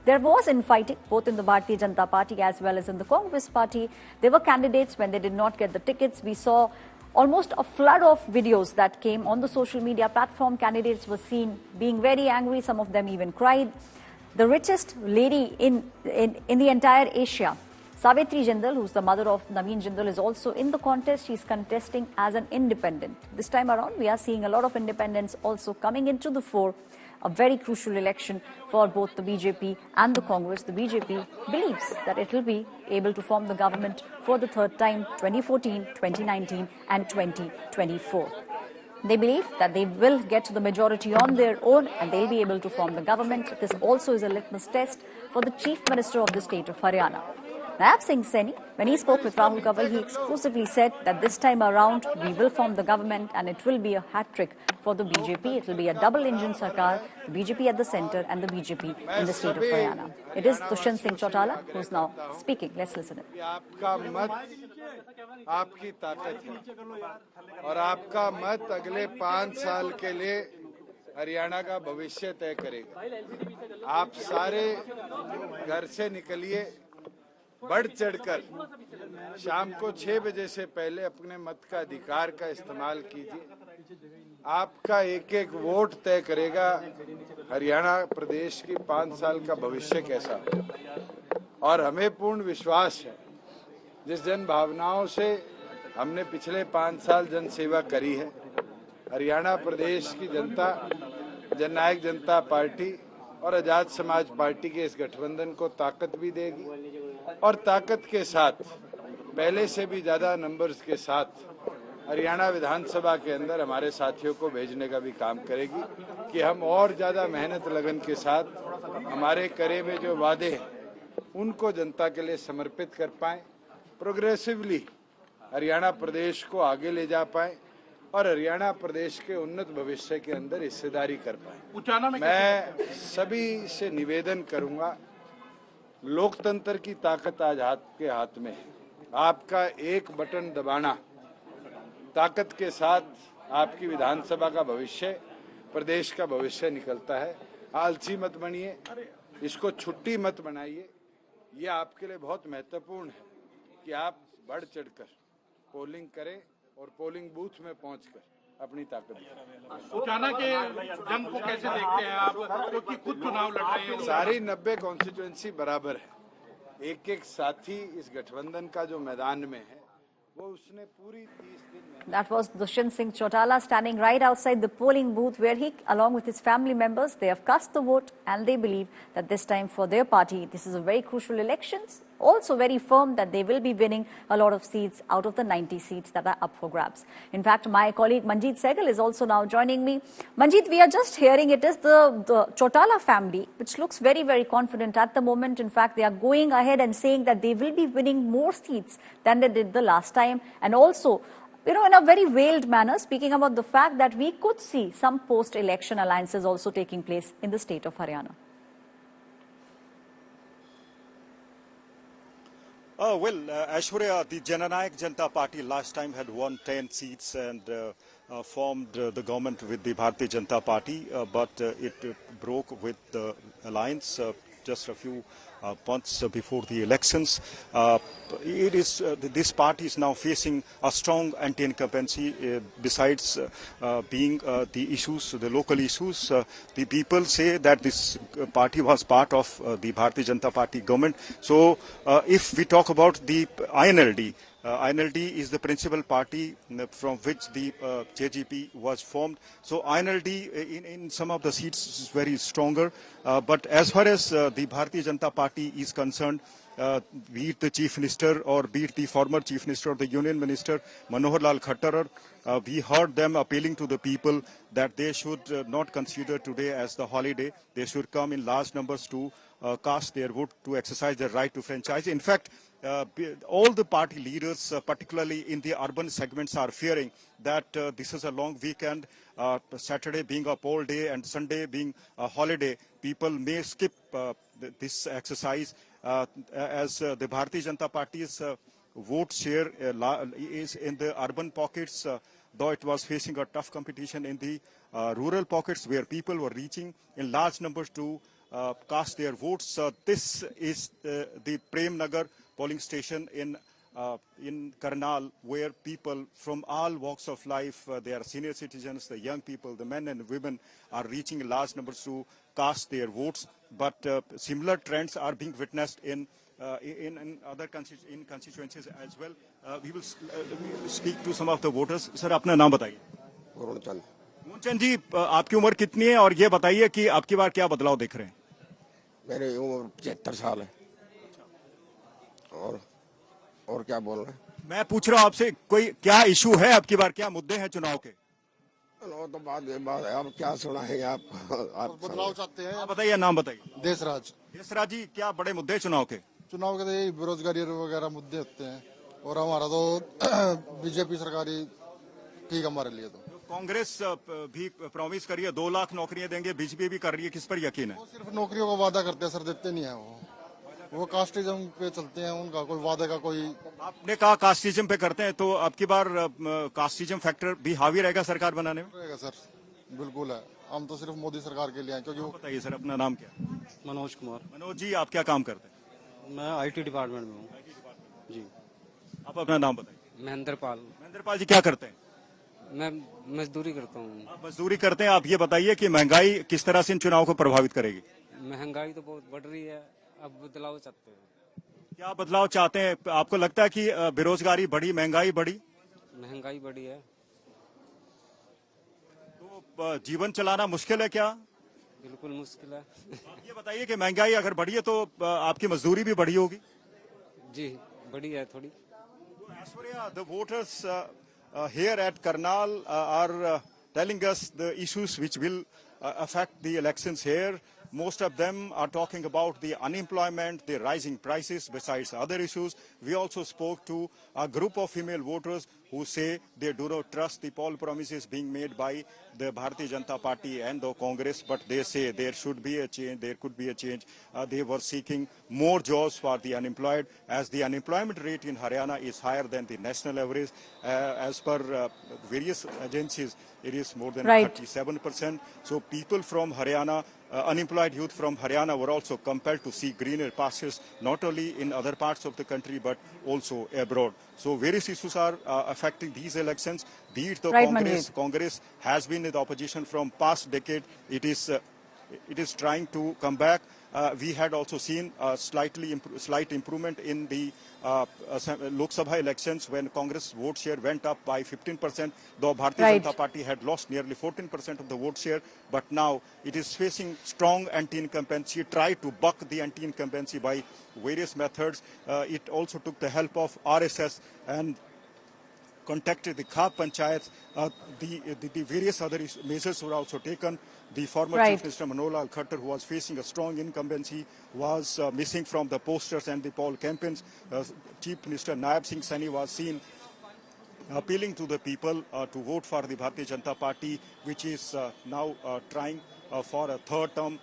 There was infighting both in the Bharatiya Janata Party as well as in the Congress Party. There were candidates when they did not get the tickets. We saw almost a flood of videos that came on the social media platform. Candidates were seen being very angry. Some of them even cried. The richest lady in the entire Asia, Savitri Jindal, who's the mother of Naveen Jindal, is also in the contest. She's contesting as an independent. This time around, we are seeing a lot of independents also coming into the fore. A very crucial election for both the BJP and the Congress. The BJP believes that it will be able to form the government for the third time, 2014, 2019 and 2024. They believe that they will get to the majority on their own and they'll be able to form the government. This also is a litmus test for the Chief Minister of the state of Haryana. Nayab Singh Saini, when he spoke with Rahul Kanwal, he exclusively said that this time around we will form the government and it will be a hat-trick for the BJP. It will be a double-engine sarkar, the BJP at the centre and the BJP in the state of Haryana. It is Dushyant Singh Chautala who's now speaking. Let's listen in. आपका मत आपकी ताकत है और आपका मत अगले 5 साल के लिए हरियाणा का भविष्य तय करेगा। आप सारे घर से निकलिए, बढ़ चढ़कर शाम को 6 बजे से पहले अपने मत का अधिकार का इस्तेमाल कीजिए। आपका एक एक वोट तय करेगा हरियाणा प्रदेश की 5 साल का भविष्य कैसा है। और हमें पूर्ण विश्वास है, जिस जन भावनाओं से हमने पिछले 5 साल जन सेवा करी है, हरियाणा प्रदेश की जनता जननायक जनता पार्टी और आजाद समाज पार्टी के इस गठबंधन को ताकत भी देगी और ताकत के साथ पहले से भी ज्यादा नंबर्स के साथ हरियाणा विधानसभा के अंदर हमारे साथियों को भेजने का भी काम करेगी कि हम और ज्यादा मेहनत लगन के साथ हमारे करे में जो वादे हैं उनको जनता के लिए समर्पित कर पाएं, प्रोग्रेसिवली हरियाणा प्रदेश को आगे ले जा पाएं और हरियाणा प्रदेश के उन्नत भविष्य के अंदर हिस्सेदारी कर पाएं। मैं सभी से निवेदन करूंगा, लोकतंत्र की ताकत आज आपके हाथ में है। आपका एक बटन दबाना ताकत के साथ आपकी विधानसभा का भविष्य, प्रदेश का भविष्य निकलता है। आलसी मत बनिए, इसको छुट्टी मत बनाइए। ये आपके लिए बहुत महत्वपूर्ण है कि आप बढ़ चढ़कर पोलिंग करें और पोलिंग बूथ में पहुंचकर अपनी ताकत दिखाएं। उचाना के जंग को कैसे देखते हैं आप, क्योंकि खुद चुनाव लड़ रहे हैं? सारी 90 कॉन्स्टिट्यूएंसी बराबर है। एक एक साथी इस गठबंधन का जो मैदान में है वो उसने पूरी 30 दिन में। That was Dushyant Singh Chautala standing right outside the polling booth where he, along with his family members, they have cast the vote and they believe that this time for their party, this is a very crucial elections. Also very firm that they will be winning a lot of seats out of the 90 seats that are up for grabs. In fact, my colleague Manjeet Sehgal is also now joining me. Manjeet, we are just hearing it is the Chautala family, which looks very, very confident at the moment. In fact, they are going ahead and saying that they will be winning more seats than they did the last time. And also, in a very veiled manner, speaking about the fact that we could see some post-election alliances also taking place in the state of Haryana. Aishwarya, the Jananayak Janata Party last time had won 10 seats and formed the government with the Bharatiya Janata Party, but it broke with the alliance just a few months before the elections. This party is now facing a strong anti-incumbency. Besides being the issues, the local issues, the people say that this party was part of the Bharatiya Janata Party government. So if we talk about the INLD, INLD is the principal party from which the JGP was formed. So INLD in some of the seats is very stronger. But as far as the Bharatiya Janata Party is concerned, be it the Chief Minister or be it the former Chief Minister or the Union Minister, Manohar Lal Khattar, we heard them appealing to the people that they should not consider today as the holiday. They should come in large numbers to cast their vote, to exercise their right to franchise. In fact, all the party leaders, particularly in the urban segments, are fearing that this is a long weekend, Saturday being a poll day and Sunday being a holiday. People may skip this exercise as the Bharatiya Janata Party's vote share is in the urban pockets, though it was facing a tough competition in the rural pockets where people were reaching in large numbers to cast their votes. This is the Prem Nagar polling station in Karnal, where people from all walks of life, they are senior citizens, the young people, the men and women, are reaching large numbers to cast their votes. But similar trends are being witnessed in other constituencies as well. We will speak to some of the voters. Sir, अपना नाम बताइए। मूनचंद जी, आपकी उम्र कितनी है और ये बताइए कि आपकी बार क्या बदलाव देख रहे हैं? मेरी उम्र 75 साल है। और क्या बोल रहे हैं? मैं पूछ रहा हूँ आपसे, कोई क्या इशू है आपकी बार, क्या मुद्दे हैं चुनाव के? तो बात है, आप क्या सुनाएंगे? आप बदलाव चाहते हैं? आप बताइए, नाम बताइए। देशराज। देशराज जी, क्या बड़े मुद्दे हैं चुनाव के? चुनाव के तो यही बेरोजगारी वगैरह मुद्दे होते हैं, और हमारा तो बीजेपी सरकारी ठीक हमारे लिए। तो कांग्रेस भी प्रॉमिस करी है 2 लाख नौकरियां देंगे, बीजेपी भी कर रही है, किस पर यकीन है? वो सिर्फ नौकरियों का वादा करते हैं सर, देते नहीं है। वो कास्टिज्म पे चलते हैं, उनका कोई वादे का कोई। आपने कहा कास्टिज्म पे करते हैं, तो आपकी बार कास्टिज्म फैक्टर भी हावी रहेगा सरकार बनाने में? रहेगा सर, बिल्कुल है। हम तो सिर्फ मोदी सरकार के लिए हैं, क्योंकि वो। बताइए सर, अपना नाम क्या है? मनोज कुमार। मनोज जी, आप क्या काम करते हैं? मैं आईटी डिपार्टमेंट में हूँ जी। आप अपना नाम बताइए। महेंद्र पाल। महेंद्र पाल जी, क्या करते हैं? मैं मजदूरी करता हूँ। आप मजदूरी करते हैं। आप ये बताइए कि महंगाई किस तरह से इन चुनाव को प्रभावित करेगी? महंगाई तो बहुत बढ़ रही है, अब बदलाव चाहते हैं। क्या बदलाव चाहते हैं? आपको लगता है कि बेरोजगारी बढ़ी, महंगाई बढ़ी? महंगाई बढ़ी है तो जीवन चलाना मुश्किल है क्या? बिल्कुल मुश्किल है। आप ये बताइए कि महंगाई अगर बढ़ी है तो आपकी मजदूरी भी बढ़ी होगी? जी बढ़ी है थोड़ी। Aishwarya, the voters here at Karnal are telling us the issues which will affect the elections here. Most of them are talking about the unemployment, the rising prices, besides other issues. We also spoke to a group of female voters who say they do not trust the poll promises being made by the Bharatiya Janata Party and the Congress, but they say there should be a change, there could be a change. They were seeking more jobs for the unemployed, as the unemployment rate in Haryana is higher than the national average. As per various agencies, it is more than 37%. So people from Haryana, unemployed youth from Haryana were also compelled to seek greener pastures, not only in other parts of the country, but also abroad. So various issues are affecting these elections. Be it the Congress has been in the opposition from past decade. It is trying to come back. We had also seen a slight improvement in the Lok Sabha elections when Congress vote share went up by 15%, though Bharatiya Janata Party had lost nearly 14% of the vote share. But now it is facing strong anti-incumbency, tried to buck the anti-incumbency by various methods. It also took the help of RSS and contacted the Khap Panchayat. The various other measures were also taken. The former Chief Minister Manohar Khattar, who was facing a strong incumbency, was missing from the posters and the poll campaigns. Chief Minister Naib Singh Saini was seen appealing to the people to vote for the Bharatiya Janata Party, which is now trying for a third term